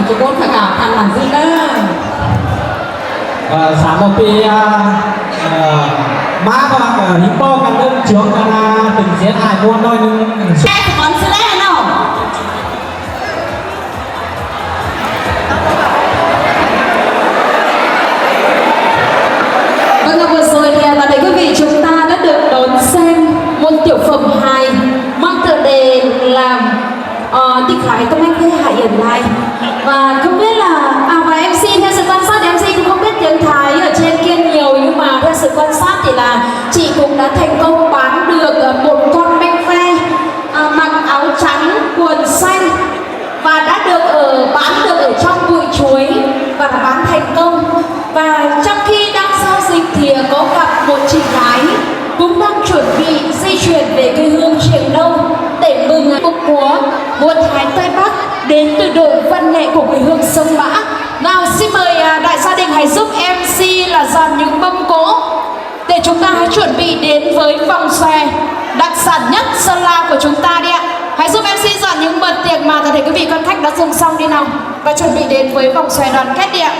จุกนขกาพันหลังซิเนอร์3 ปีmá các bạn hiến bóกันเริ่มเชื่อกันนะถึงเสียหายม้วนน้อยนึงแช่ขอนซิเล่เนาะVâng, vừa rồi thì toàn thể quý vị chúng ta đã được đón xem một tiểu phẩm hài mang tựa đề là Tịch Khải Tâm Anh Khê Hải Yển Lai. Và không biết là và MC theo sự quan sát thì MC cũng không biết tiếng Thái ở trên kia nhiều, nhưng mà theo sự quan sát thì là chị cũng đã thành công bán được một con manh ve mặc áo trắng quần xanh và đã được bán được ở trong bụi chuối và đã bán thành công. Và trong khi đang giao dịch thì có gặp một chị gái cũng đang chuẩn bị di chuyển về quê hương Triềng Đông để mừng công múa Thái Tây Bắc đến từ đội văn nghệ của quê hương Sông Mã. Nào xin mời đại gia đình hãy giúp MC là dàn những mâm cỗ để chúng ta hãy chuẩn bị đến với vòng xòe đặc sản nhất Sơn La của chúng ta đi ạ. Hãy giúp MC dàn những bật tiệc mà toàn thể quý vị quan khách đã dùng xong đi nào và chuẩn bị đến với vòng xòe đoàn kết đi ạ.